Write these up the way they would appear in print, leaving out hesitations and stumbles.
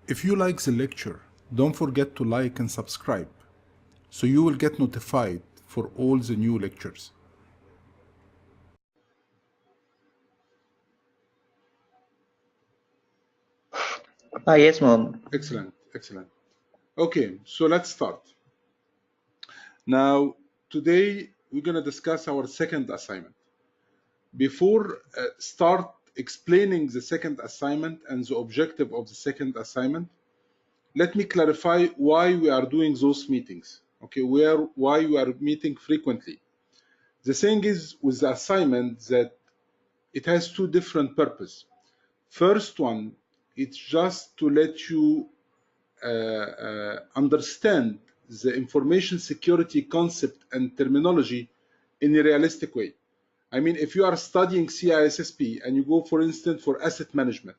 If you like the lecture, don't forget to like and subscribe so you will get notified for all the new lectures. Yes, Mom. Excellent, excellent. Okay, so let's start. Now, today we're going to discuss our second assignment. Before start explaining the second assignment and the objective of the second assignment, let me clarify why we are doing those meetings. Okay, why we are meeting frequently. The thing is with the assignment that it has two different purposes. First one, it's just to let you understand the information security concept and terminology in a realistic way. I mean, if you are studying CISSP and you go, for instance, for asset management,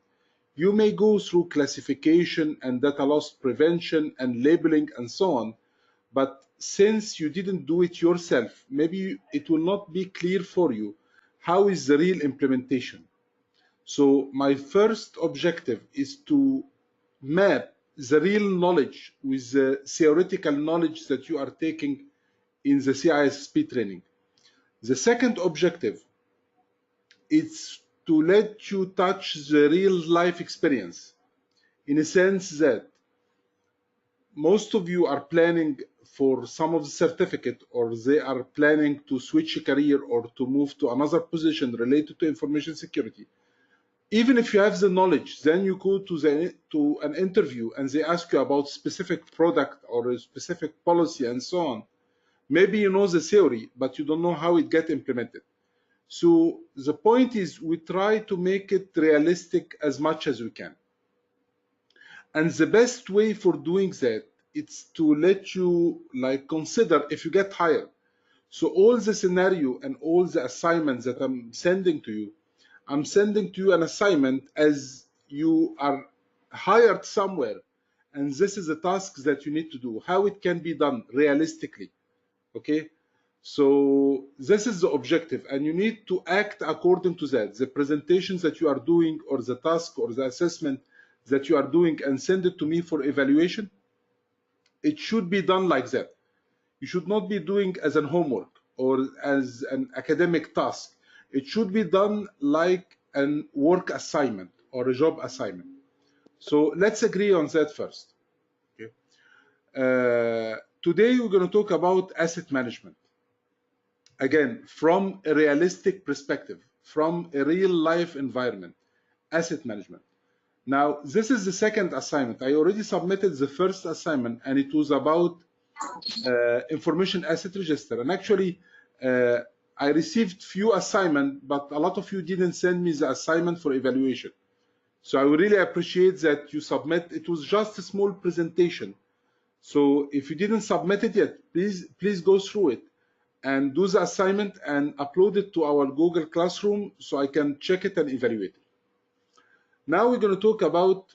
you may go through classification and data loss prevention and labeling and so on. But since you didn't do it yourself, maybe it will not be clear for you how is the real implementation. So my first objective is to map the real knowledge with the theoretical knowledge that you are taking in the CISSP training. The second objective is to let you touch the real life experience, in a sense that most of you are planning for some of the certificate, or they are planning to switch a career or to move to another position related to information security. Even if you have the knowledge, then you go to an interview and they ask you about specific product or a specific policy and so on. Maybe you know the theory, but you don't know how it gets implemented. So the point is we try to make it realistic as much as we can. And the best way for doing that, it's to let you consider if you get hired. So all the scenario and all the assignments that I'm sending to you, I'm sending to you an assignment as you are hired somewhere, and this is a task that you need to do, how it can be done realistically. Okay, so this is the objective, and you need to act according to that. The presentations that you are doing, or the task or the assessment that you are doing, and send it to me for evaluation, it should be done like that. You should not be doing as an homework or as an academic task. It should be done like a work assignment or a job assignment. So let's agree on that first. Okay. Today we're going to talk about asset management. Again, from a realistic perspective, from a real life environment, asset management. Now, this is the second assignment. I already submitted the first assignment, and it was about information asset register. And actually, I received few assignments, but a lot of you didn't send me the assignment for evaluation. So I really appreciate that you submit. It was just a small presentation. So if you didn't submit it yet, please go through it and do the assignment and upload it to our Google Classroom so I can check it and evaluate it. Now we're going to talk about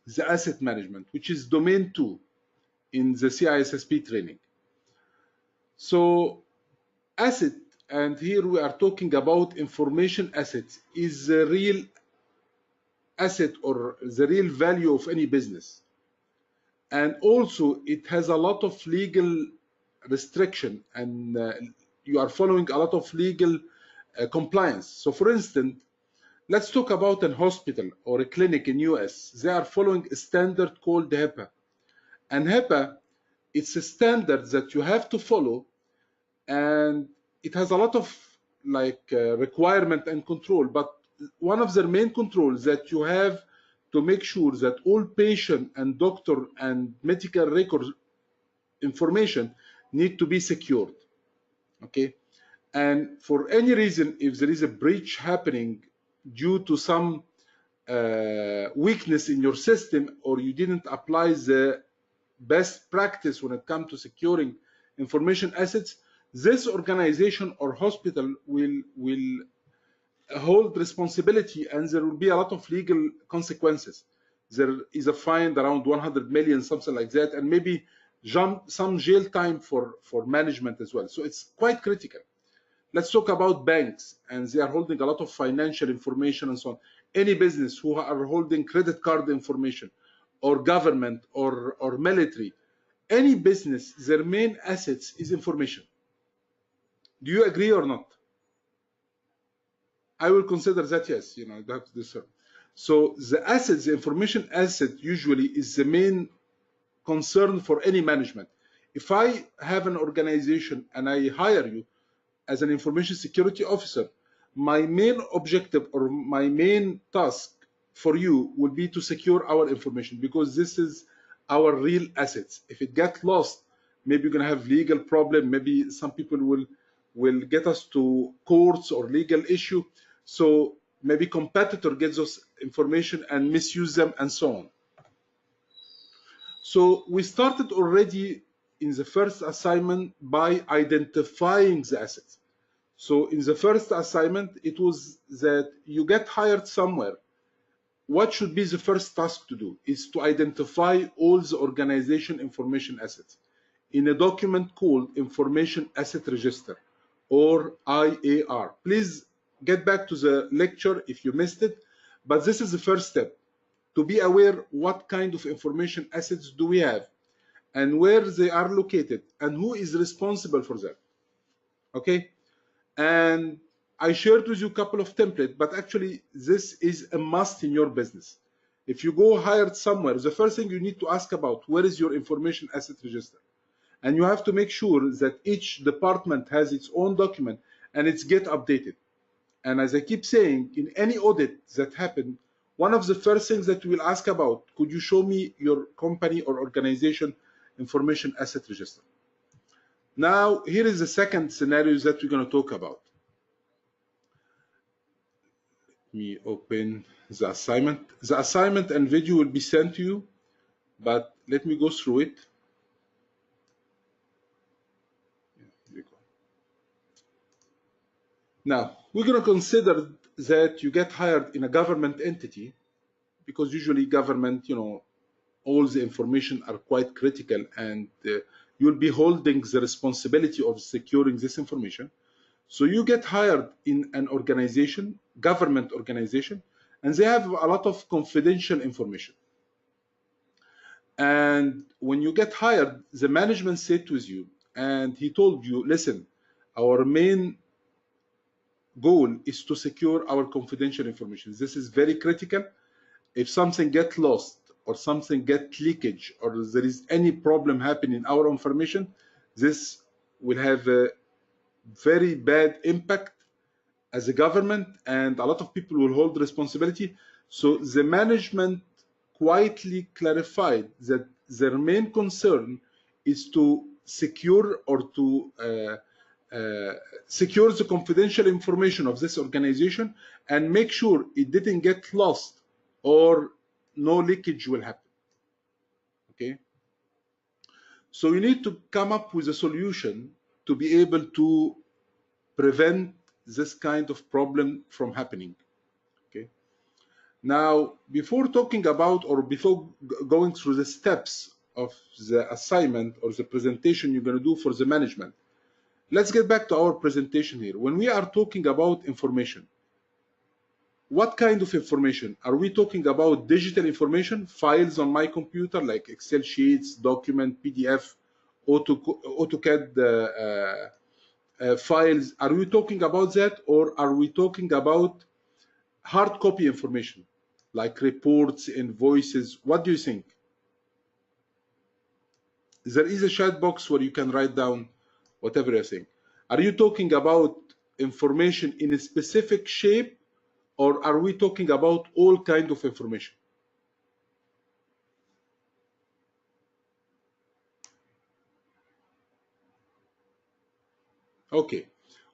the asset management, which is domain 2 in the CISSP training. So asset, and here we are talking about information assets, is the real asset or the real value of any business. And also it has a lot of legal restriction, and you are following a lot of legal compliance. So for instance, let's talk about a hospital or a clinic in US. They are following a standard called HIPAA. And HIPAA, it's a standard that you have to follow, and it has a lot of requirement and control. But one of the main controls that you have to make sure that all patient and doctor and medical record information need to be secured. Okay, and for any reason, if there is a breach happening due to some weakness in your system, or you didn't apply the best practice when it comes to securing information assets, this organization or hospital will hold responsibility, and there will be a lot of legal consequences. There is a fine around 100 million, something like that, and maybe some jail time for management as well. So it's quite critical. Let's talk about banks, and they are holding a lot of financial information and so on. Any business who are holding credit card information, or government or military, any business, their main assets is information. Do you agree or not? I will consider that yes, you know, that's the term. So the assets, the information asset usually is the main concern for any management. If I have an organization and I hire you as an information security officer, my main objective or my main task for you will be to secure our information, because this is our real assets. If it gets lost, maybe you're going to have legal problem, maybe some people will get us to courts or legal issue. So maybe competitor gets us information and misuse them and so on. So we started already in the first assignment by identifying the assets. So in the first assignment, it was that you get hired somewhere. What should be the first task to do is to identify all the organization information assets in a document called Information Asset Register, or IAR. Please get back to the lecture if you missed it, but this is the first step, to be aware what kind of information assets do we have and where they are located and who is responsible for them. Okay? And I shared with you a couple of templates, but actually this is a must in your business. If you go hired somewhere, the first thing you need to ask about, where is your information asset register? And you have to make sure that each department has its own document and it's get updated. And as I keep saying, in any audit that happen, one of the first things that we will ask about, could you show me your company or organization information asset register? Now, here is the second scenario that we're going to talk about. Let me open the assignment. The assignment and video will be sent to you, but let me go through it. Here we go. Now, we're going to consider that you get hired in a government entity, because usually government, you know, all the information are quite critical, and you'll be holding the responsibility of securing this information. So you get hired in an organization, government organization, and they have a lot of confidential information. And when you get hired, the management sat with you and he told you, listen, our main goal is to secure our confidential information. This is very critical. If something gets lost or something gets leakage or there is any problem happening in our information, this will have a very bad impact as a government, and a lot of people will hold responsibility. So the management quietly clarified that their main concern is to secure or to secure the confidential information of this organization and make sure it didn't get lost or no leakage will happen. Okay? So you need to come up with a solution to be able to prevent this kind of problem from happening. Okay. Now, before talking about or before going through the steps of the assignment or the presentation you're going to do for the management, let's get back to our presentation here. When we are talking about information, what kind of information? Are we talking about digital information, files on my computer like Excel sheets, document, PDF, AutoCAD files? Are we talking about that, or are we talking about hard copy information like reports, invoices? What do you think? There is a chat box where you can write down whatever you think. Are you talking about information in a specific shape, or are we talking about all kinds of information? Okay,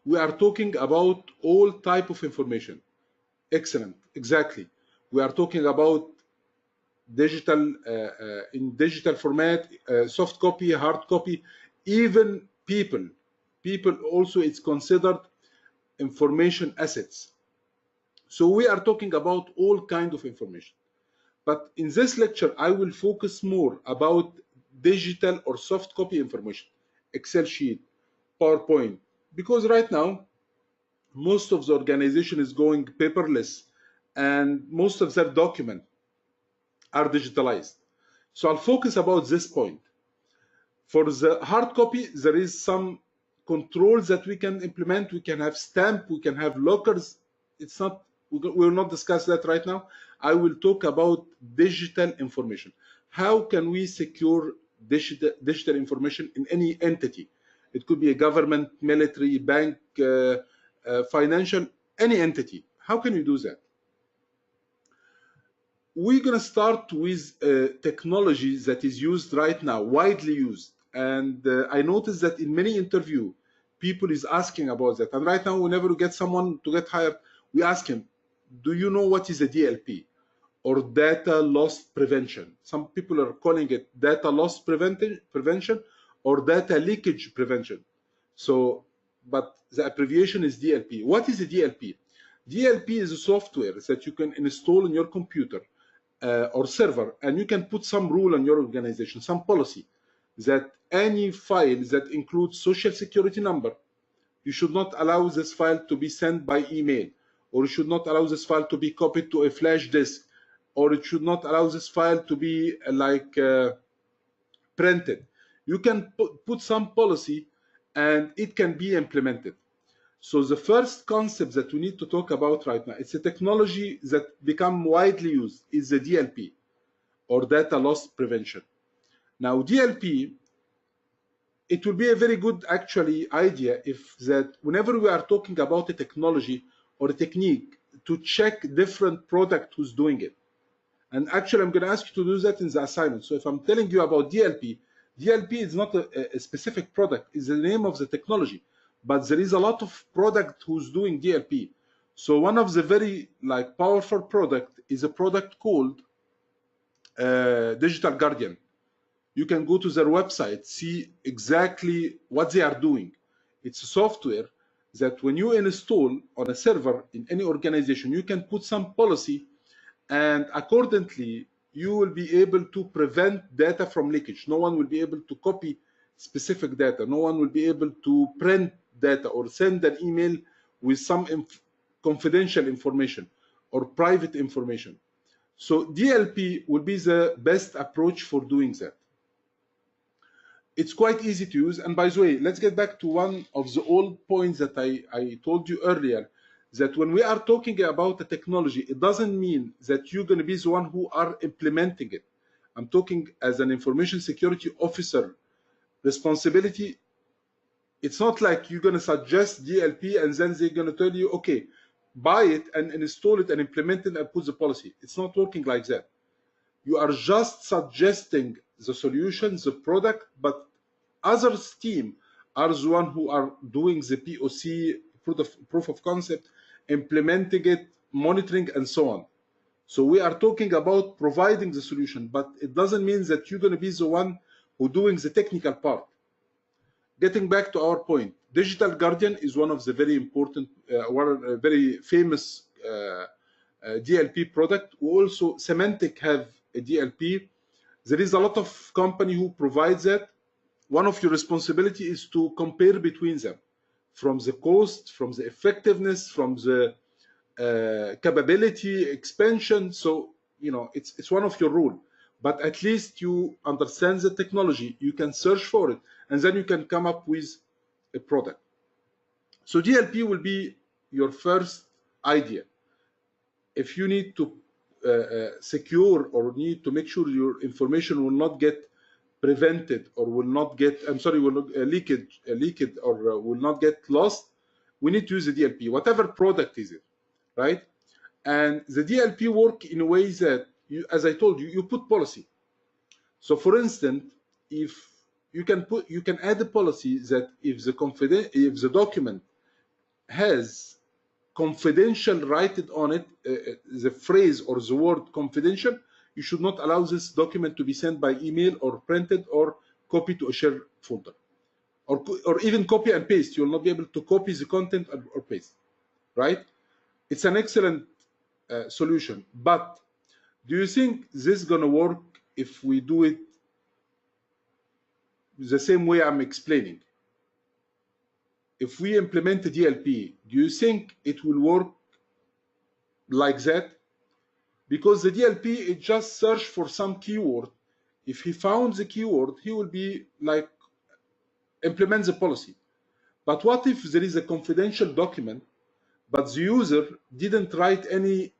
we are talking about all type of information. Excellent, exactly. We are talking about digital, in digital format, soft copy, hard copy, even people. People also, it's considered information assets. So we are talking about all kinds of information. But in this lecture, I will focus more about digital or soft copy information, Excel sheet, PowerPoint, because right now, most of the organization is going paperless and most of their documents are digitalized. So I'll focus about this point. For the hard copy, there is some controls that we can implement. We can have stamp, we can have lockers. It's not, we will not discuss that right now. I will talk about digital information. How can we secure digital information in any entity? It could be a government, military, bank, financial, any entity. How can we do that? We're going to start with technology that is used right now, widely used. And I noticed that in many interviews, people is asking about that. And right now, whenever we get someone to get hired, we ask him, do you know what is a DLP or data loss prevention? Some people are calling it data loss prevention or data leakage prevention. So, but the abbreviation is DLP. What is a DLP? DLP is a software that you can install in your computer or server, and you can put some rule on your organization, some policy, that any file that includes social security number, you should not allow this file to be sent by email, or you should not allow this file to be copied to a flash disk, or it should not allow this file to be printed. You can put some policy and it can be implemented. So the first concept that we need to talk about right now, it's a technology that become widely used, is the DLP, or data loss prevention. Now DLP, it will be a very good actually idea if that whenever we are talking about a technology or a technique to check different product who's doing it. And actually I'm going to ask you to do that in the assignment. So if I'm telling you about DLP, DLP is not a specific product, it's the name of the technology. But there is a lot of product who's doing DLP. So one of the very powerful product is a product called Digital Guardian. You can go to their website, see exactly what they are doing. It's a software that when you install on a server in any organization, you can put some policy, and accordingly, you will be able to prevent data from leakage. No one will be able to copy specific data. No one will be able to print data or send an email with some confidential information or private information. So DLP will be the best approach for doing that. It's quite easy to use. And by the way, let's get back to one of the old points that I told you earlier, that when we are talking about a technology, it doesn't mean that you're going to be the one who are implementing it. I'm talking as an information security officer responsibility. It's not like you're going to suggest DLP and then they're going to tell you, okay, buy it and install it and implement it and put the policy. It's not working like that. You are just suggesting the solution, the product, but others team are the one who are doing the POC, proof of concept, implementing it, monitoring, and so on. So we are talking about providing the solution, but it doesn't mean that you're going to be the one who doing the technical part. Getting back to our point, Digital Guardian is one of the very important, very famous DLP product. We also, Symantec have a DLP. There is a lot of company who provides that. One of your responsibility is to compare between them, from the cost, from the effectiveness, from the capability, expansion. So, you know, it's one of your rule. But at least you understand the technology, you can search for it, and then you can come up with a product. So DLP will be your first idea. If you need to secure or need to make sure your information will not get prevented or will not get, will not leaked or will not get lost, we need to use the DLP, whatever product is it, right? And the DLP work in a way that, as I told you, you put policy. So for instance, if you can add a policy that if the document has confidential written on it, the phrase or the word confidential, you should not allow this document to be sent by email or printed or copied to a shared folder, or even copy and paste. You will not be able to copy the content or paste, right? It's an excellent solution, but do you think this is going to work if we do it the same way I'm explaining? If we implement the DLP, do you think it will work like that? Because the DLP, it just search for some keyword If he found the keyword, he will be like, implement the policy. But what if there is a confidential document, but the user didn't write any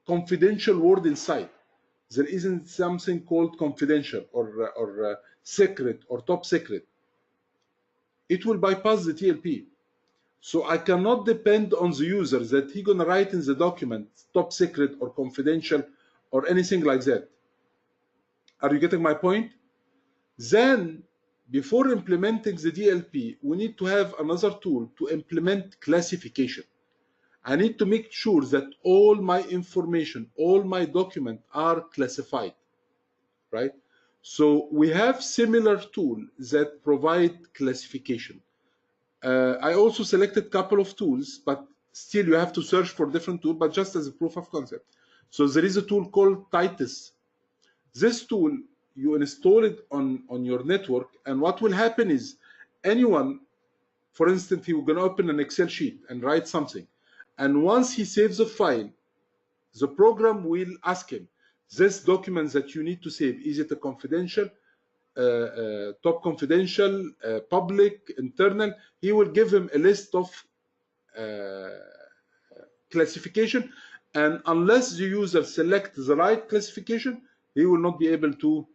confidential word inside? There isn't something called confidential or secret or top secret. It will bypass the TLP. So I cannot depend on the user that he's gonna write in the document top secret or confidential or anything like that. Are you getting my point? Then, before implementing the DLP, we need to have another tool to implement classification. I need to make sure that all my information, all my documents are classified, right? So we have similar tools that provide classification. I also selected a couple of tools, but still you have to search for different tools, but just as a proof of concept. So there is a tool called CISSP. This tool, you install it on your network, and what will happen is anyone, for instance, he will gonna open an Excel sheet and write something. And once he saves a file, the program will ask him, this document that you need to save, is it a confidential, top confidential, public, internal? He will give him a list of classification, and unless the user selects the right classification, he will not be able to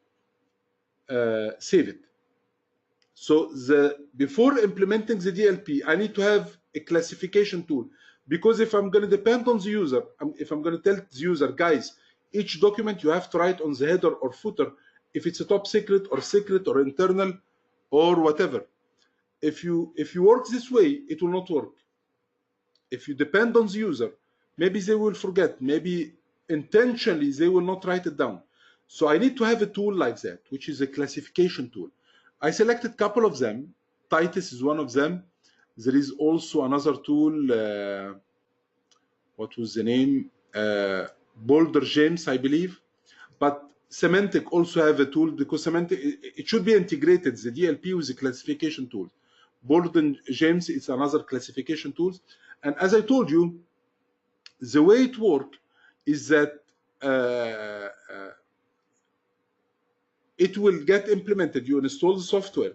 save it. So before implementing the DLP, I need to have a classification tool, because if I'm going to depend on the user, if I'm going to tell the user, guys, each document you have to write on the header or footer, if it's a top secret or internal or whatever. If you work this way, it will not work. If you depend on the user, maybe they will forget, maybe intentionally they will not write it down. So I need to have a tool like that, which is a classification tool. I selected a couple of them. Titus is one of them. There is also another tool, what was the name? Boulder James, I believe. But Semantic also have a tool, because Semantic, it should be integrated, the DLP with the classification tool. Boulder James is another classification tool. And as I told you, the way it works is that it will get implemented. You install the software,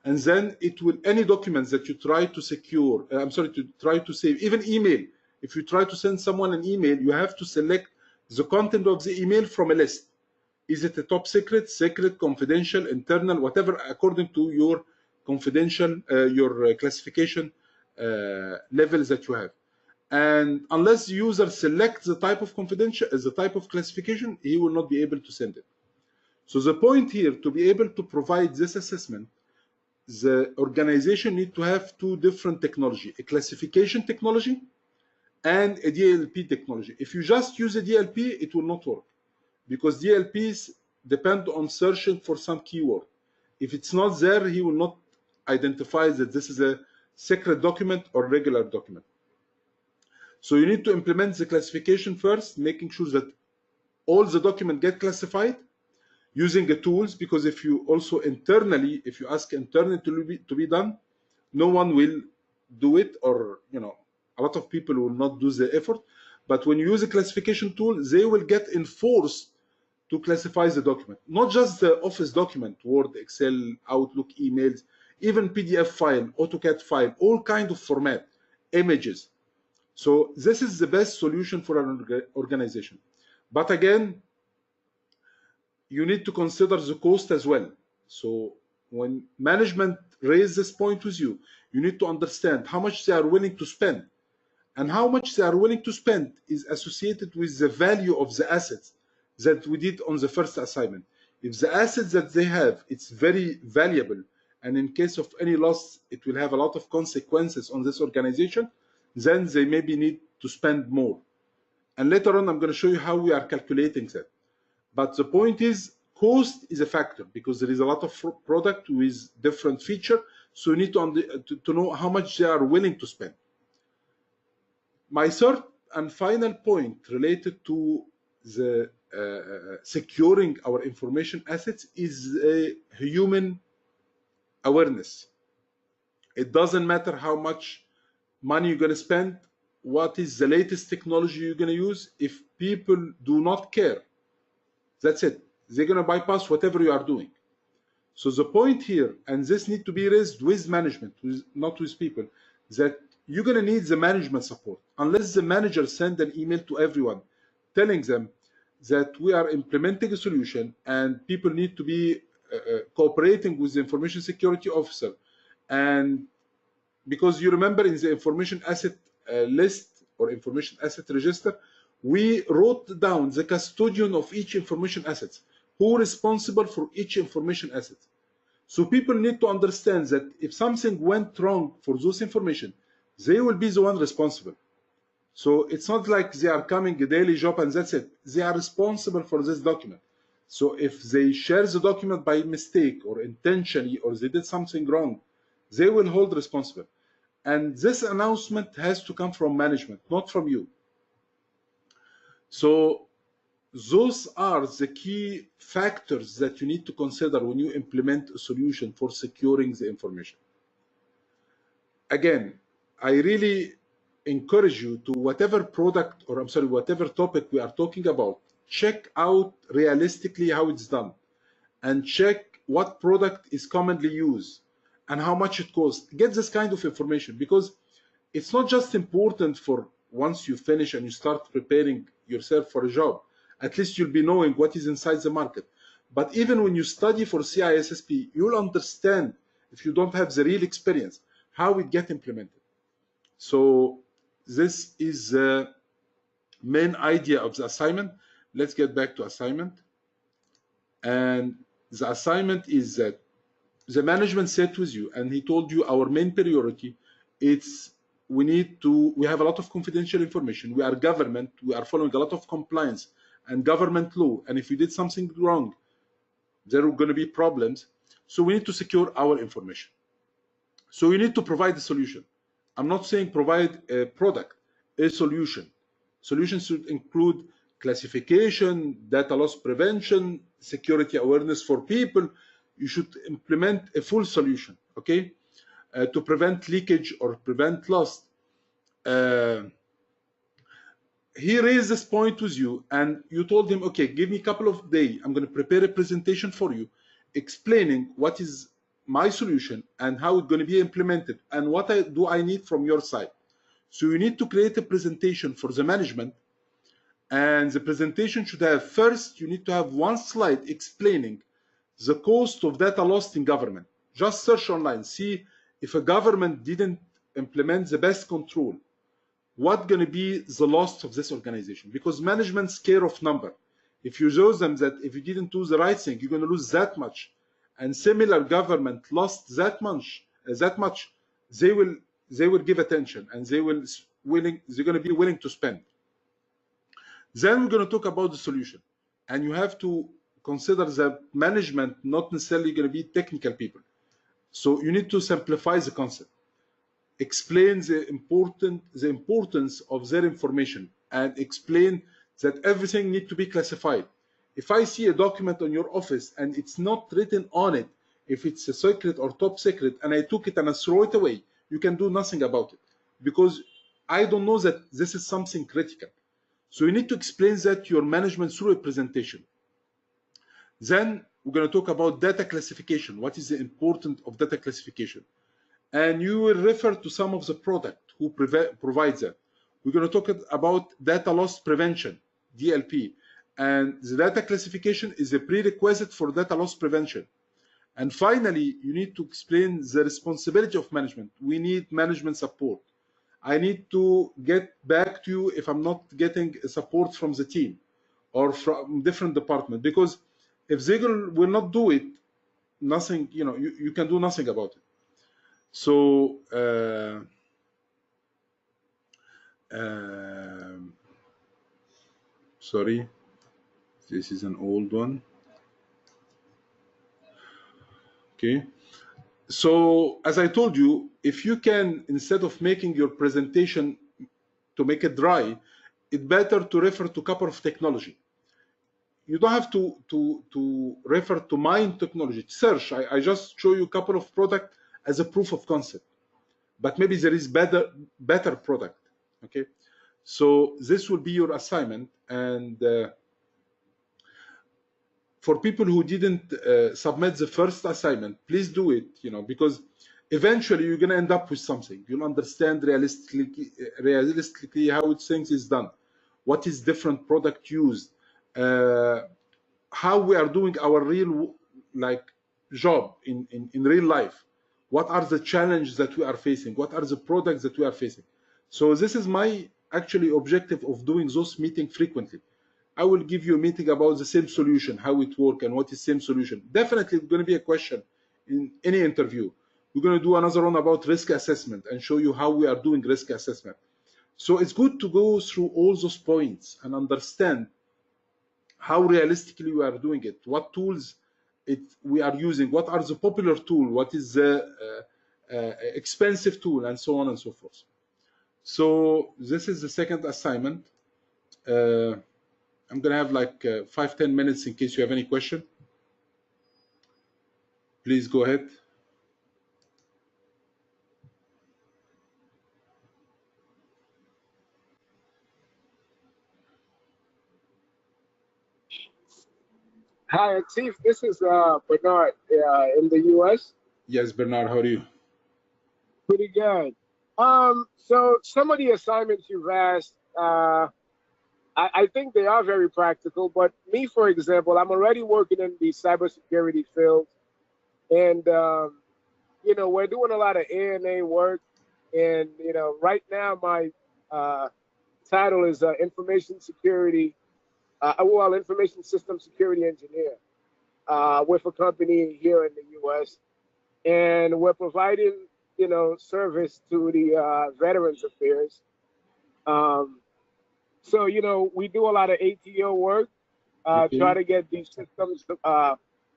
and then it will, any documents that you try to secure, to try to save, even email. If you try to send someone an email, you have to select the content of the email from a list. Is it a top secret, secret, confidential, internal, whatever, according to your confidential, your classification levels that you have. And unless the user selects the type of confidential, the type of classification, he will not be able to send it. So the point here, to be able to provide this assessment, the organization need to have two different technology, a classification technology and a DLP technology. If you just use a DLP, it will not work, because DLPs depend on searching for some keyword. If it's not there, he will not identify that this is a secret document or regular document. So you need to implement the classification first, making sure that all the documents get classified using the tools, because if you also internally, if you ask internally to be done, no one will do it, or a lot of people will not do the effort. But when you use a classification tool, they will get enforced to classify the document, not just the Office document, Word, Excel, Outlook, emails, even PDF file, AutoCAD file, all kind of format, images. So this is the best solution for an organization. But again, you need to consider the cost as well. So when management raises this point with you, you need to understand how much they are willing to spend. And how much they are willing to spend is associated with the value of the assets that we did on the first assignment. If the assets that they have, it's very valuable, and in case of any loss, it will have a lot of consequences on this organization, then they maybe need to spend more. And later on, I'm going to show you how we are calculating that. But the point is, cost is a factor, because there is a lot of product with different feature. So you need to know how much they are willing to spend. My third and final point related to the securing our information assets is a human awareness. It doesn't matter how much money you're going to spend, what is the latest technology you're going to use. If people do not care, that's it. they're going to bypass whatever you are doing. So the point here, and this need to be raised with management, not with people, that you're going to need the management support. Unless the manager send an email to everyone telling them that we are implementing a solution and people need to be cooperating with the information security officer. And because you remember in the information asset list or information asset register, we wrote down the custodian of each information asset, who is responsible for each information asset. So people need to understand that if something went wrong for those information, they will be the one responsible. So it's not like they are coming a daily job and that's it. They are responsible for this document. So if they share the document by mistake or intentionally, or they did something wrong, they will hold responsible. And this announcement has to come from management, not from you. So those are the key factors that you need to consider when you implement a solution for securing the information. Again, I really encourage you to whatever product, or I'm sorry, whatever topic we are talking about, check out realistically how it's done, and check what product is commonly used and how much it costs. Get this kind of information, because it's not just important for once you finish and you start preparing yourself for a job. At least you'll be knowing what is inside the market. But even when you study for CISSP, you'll understand, if you don't have the real experience, how it gets implemented. So this is the main idea of the assignment. Let's get back to assignment. And the assignment is that the management sat with you and he told you our main priority, it's we have a lot of confidential information. We are government, we are following a lot of compliance and government law. And if we did something wrong, there are going to be problems. So we need to secure our information. So we need to provide a solution. I'm not saying provide a product, a solution. Solutions should include classification, data loss prevention, security awareness for people. You should implement a full solution, okay? To prevent leakage or prevent loss. He raised this point with you and you told him, okay, give me a couple of days. I'm going to prepare a presentation for you explaining what is my solution and how it's going to be implemented and what do I need from your side. So you need to create a presentation for the management, and the presentation should have, first, you need to have one slide explaining the cost of data lost in government. Just search online, see if a government didn't implement the best control, what's going to be the loss of this organization? Because management's care of number. If you show them that if you didn't do the right thing, you're going to lose that much, and similar government lost that much, they will give attention and they're going to be willing to spend. Then we're going to talk about the solution, and you have to consider that management not necessarily going to be technical people. So you need to simplify the concept. Explain the importance of their information, and explain that everything needs to be classified. If I see a document on your office and it's not written on it, if it's a secret or top secret, and I took it and I throw it away, you can do nothing about it, because I don't know that this is something critical. So you need to explain that to your management through a presentation. Then we're going to talk about data classification. What is the importance of data classification? And you will refer to some of the product who provides that. We're going to talk about data loss prevention, DLP. And the data classification is a prerequisite for data loss prevention. And finally, you need to explain the responsibility of management. We need management support. I need to get back to you if I'm not getting support from the team or from different departments, because if they will not do it, nothing, you can do nothing about it. So sorry, this is an old one. Okay, so as I told you, if you can, instead of making your presentation to make it dry, it's better to refer to a couple of technology. You don't have to refer to mine technology. Search. I just show you a couple of products as a proof of concept, but maybe there is better product. Okay, so this will be your assignment. And for for people who didn't submit the first assignment, please do it, because eventually you're going to end up with something. You'll understand realistically how things is done, what is different product used, how we are doing our real job in real life. What are the challenges that we are facing? What are the products that we are facing? So this is my actually objective of doing those meetings frequently. I will give you a meeting about the same solution, how it works, and what is same solution. Definitely it's going to be a question in any interview. We're going to do another one about risk assessment and show you how we are doing risk assessment. So it's good to go through all those points and understand how realistically we are doing it, what tools we are using, what are the popular tool, what is the expensive tool, and so on and so forth. So this is the second assignment. I'm going to have like 5-10 minutes in case you have any question. Please go ahead. Hi, Chief. This is Bernard in the U.S. Yes, Bernard, how are you? Pretty good. So some of the assignments you've asked, I think they are very practical. But me, for example, I'm already working in the cybersecurity field, and we're doing a lot of A&A work. And right now my title is information security. Information system security engineer with a company here in the U.S. And we're providing, service to the Veterans Affairs. So, we do a lot of ATO work, try to get these systems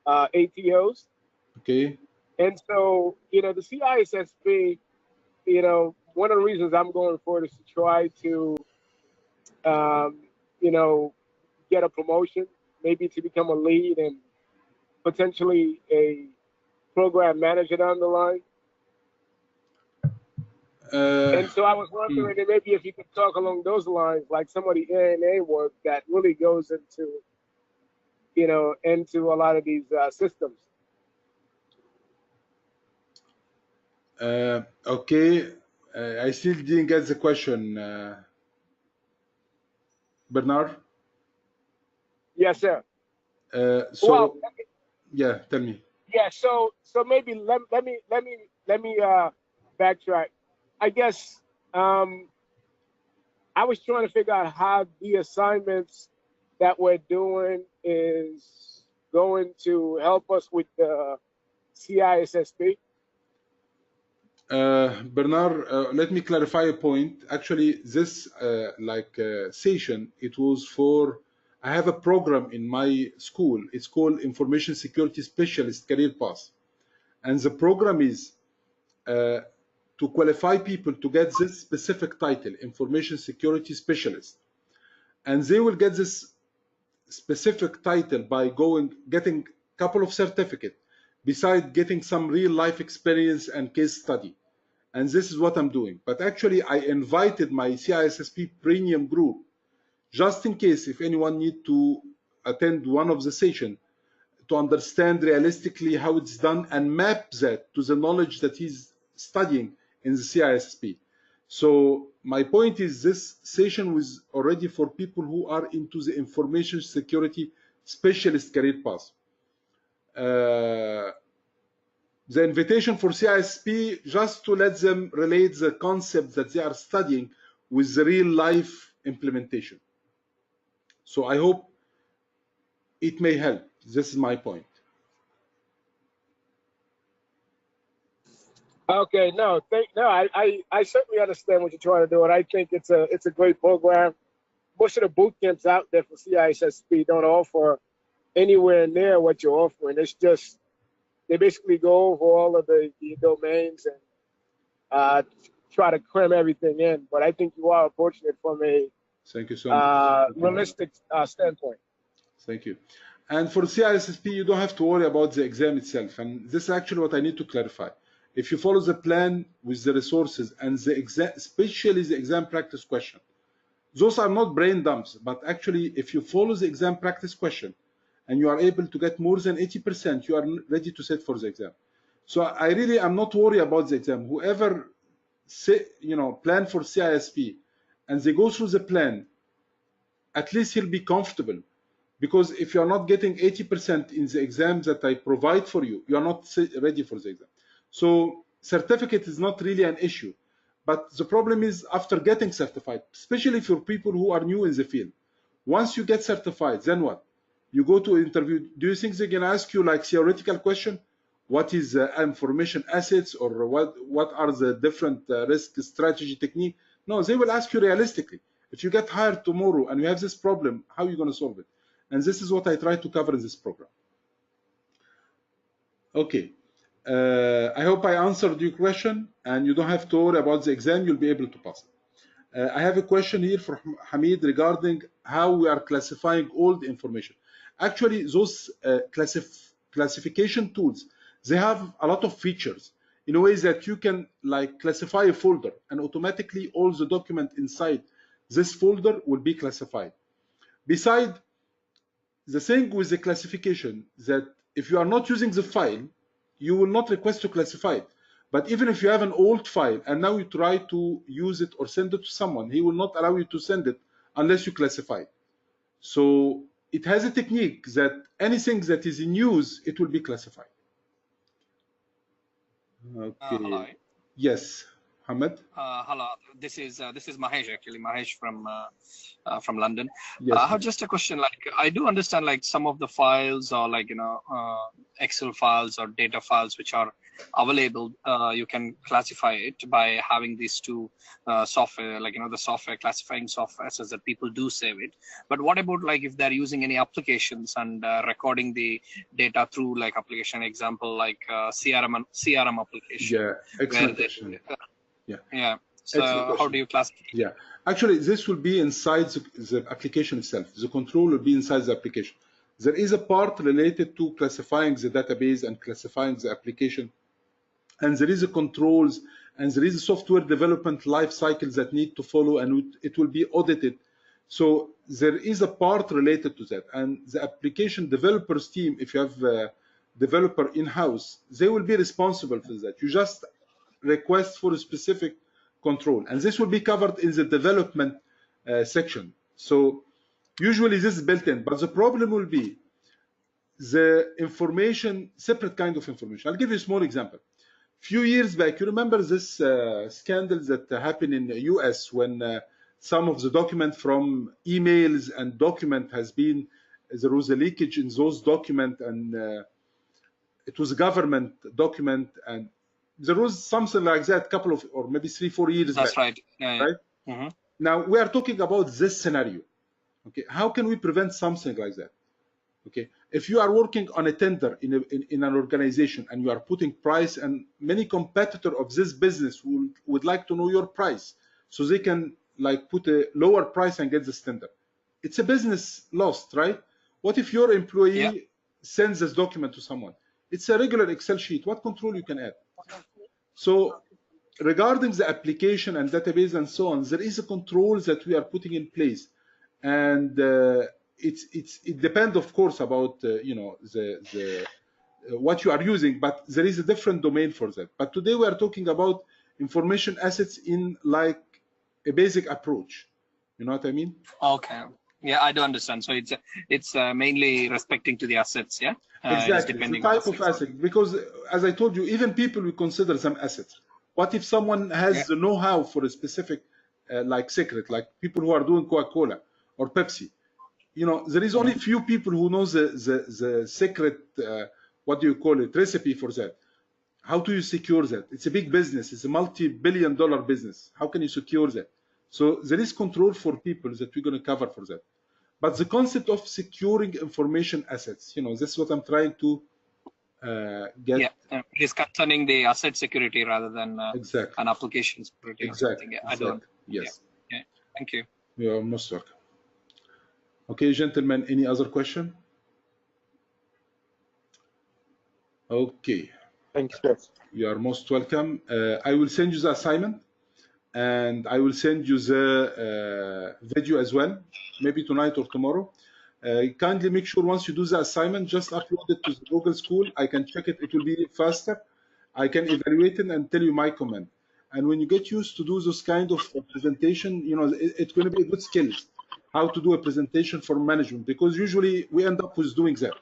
ATOs. Okay. And so, the CISSP, one of the reasons I'm going for it is to try to, get a promotion, maybe to become a lead and potentially a program manager down the line. And so I was wondering that maybe if you could talk along those lines, like some of the A&A work that really goes into, into a lot of these systems. Okay, I still didn't get the question, Bernard. Yes, sir. Yeah, tell me. Yeah, so maybe let me backtrack. I guess I was trying to figure out how the assignments that we're doing is going to help us with the CISSP. Bernard, let me clarify a point. Actually, this session, it was for, I have a program in my school. It's called Information Security Specialist Career Path. And the program is to qualify people to get this specific title, Information Security Specialist. And they will get this specific title by getting a couple of certificates, besides getting some real life experience and case study. And this is what I'm doing. But actually, I invited my CISSP premium group, just in case if anyone need to attend one of the sessions, to understand realistically how it's done and map that to the knowledge that he's studying in the CISSP. So my point is this session was already for people who are into the information security specialist career path. The invitation for CISSP just to let them relate the concept that they are studying with the real life implementation. So I hope it may help. This is my point. Okay, I certainly understand what you're trying to do, and I think it's a great program. Most of the boot camps out there for CISSP don't offer anywhere near what you're offering. It's just they basically go over all of the domains and try to cram everything in. But I think you are approaching it from a thank you so much. Realistic standpoint. Thank you. And for CISSP, you don't have to worry about the exam itself. And this is actually what I need to clarify. If you follow the plan with the resources and the exam, especially the exam practice question, those are not brain dumps, but actually if you follow the exam practice question and you are able to get more than 80%, you are ready to sit for the exam. So I really am not worried about the exam. Whoever plan for CISSP and they go through the plan, at least he'll be comfortable. Because if you are not getting 80% in the exams that I provide for you, you are not ready for the exam. So certificate is not really an issue. But the problem is after getting certified, especially for people who are new in the field. Once you get certified, then what? You go to interview. Do you think they're going to ask you like theoretical question? What is information assets, or what are the different risk strategy technique? No, they will ask you realistically. If you get hired tomorrow and you have this problem, how are you going to solve it? And this is what I try to cover in this program. Okay. I hope I answered your question, and you don't have to worry about the exam. You'll be able to pass it. I have a question here from Hamid regarding how we are classifying all the information. Actually, those classification tools, they have a lot of features in a way that you can like classify a folder, and automatically all the document inside this folder will be classified. Besides, the thing with the classification that if you are not using the file, you will not request to classify it. But even if you have an old file and now you try to use it or send it to someone, he will not allow you to send it unless you classify it. So it has a technique that anything that is in use, it will be classified. Okay. Hello. Yes, Hamad. Hello. This is Mahesh, actually. Mahesh from London. Yes. I have just a question. Like, I do understand like some of the files, or like Excel files or data files which are available. You can classify it by having these two software, like the software classifying software, so that people do save it. But what about like if they're using any applications and recording the data through like application, example like CRM application? Yeah, excellent question. Yeah. So how do you classify? Yeah, actually, this will be inside the application itself. The control will be inside the application. There is a part related to classifying the database and classifying the application, and there is a controls, and there is a software development life cycles that need to follow, and it will be audited. So there is a part related to that, and the application developers team, if you have a developer in-house, they will be responsible for that. You just request for a specific control, and this will be covered in the development section. So usually this is built in, but the problem will be the information, separate kind of information. I'll give you a small example. Few years back, you remember this scandal that happened in the US when some of the document from emails and document has been, there was a leakage in those documents, and it was a government document, and there was something like that, couple of, or maybe 3-4 years That's back. right. Yeah. Right? Mm-hmm. Now we are talking about this scenario. Okay, how can we prevent something like that? Okay, if you are working on a tender in an organization and you are putting price, and many competitor of this business would like to know your price, so they can like put a lower price and get this tender. It's a business lost, right? What if your employee sends this document to someone? It's a regular Excel sheet. What control you can add? So regarding the application and database and so on, there is a control that we are putting in place, and it depends, of course, about what you are using, but there is a different domain for that. But today we are talking about information assets in like a basic approach. You know what I mean? Okay. Yeah, I do understand. So it's mainly respecting to the assets, yeah? Exactly, the type of asset, because as I told you, even people will consider some assets. What if someone has the know-how for a specific like secret, like people who are doing Coca-Cola or Pepsi? There is only few people who know the secret, what do you call it, recipe for that. How do you secure that? It's a big business. It's a multi-billion-dollar business. How can you secure that? So there is control for people that we're going to cover for that. But the concept of securing information assets, this is what I'm trying to get. Yeah, it's concerning the asset security rather than exactly. an application security. Exactly. Or something. I don't. Yes. Yeah. Thank you. You are most welcome. Okay, gentlemen, any other question? Okay. Thank you, sir. You are most welcome. I will send you the assignment, and I will send you the video as well, maybe tonight or tomorrow. Kindly make sure once you do the assignment, just upload it to the Google School. I can check it. It will be faster. I can evaluate it and tell you my comment. And when you get used to do those kind of presentation, you know, it's going to be a good skills how to do a presentation for management, because usually we end up with doing that.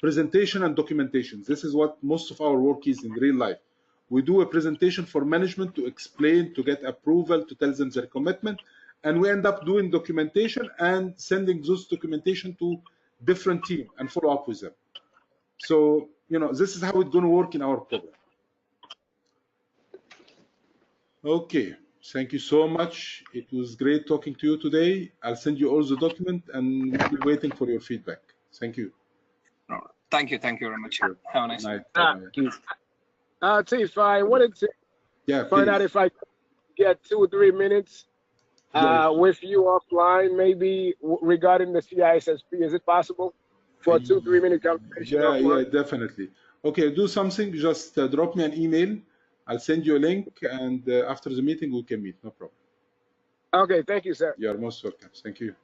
Presentation and documentation. This is what most of our work is in real life. We do a presentation for management to explain, to get approval, to tell them their commitment, and we end up doing documentation and sending those documentation to different teams and follow up with them. So, you know, this is how it's going to work in our program. Okay, thank you so much. It was great talking to you today. I'll send you all the document and we'll be waiting for your feedback. Thank you. Thank you very much. Have a nice night. Tiff, I wanted to find out if I could get 2 or 3 minutes with you offline, maybe regarding the CISSP. Is it possible for a 2 or 3 minute conversation? Yeah, definitely. Okay, do something. Just drop me an email. I'll send you a link, and after the meeting we can meet. No problem. Okay, thank you, sir. You are most welcome. Thank you.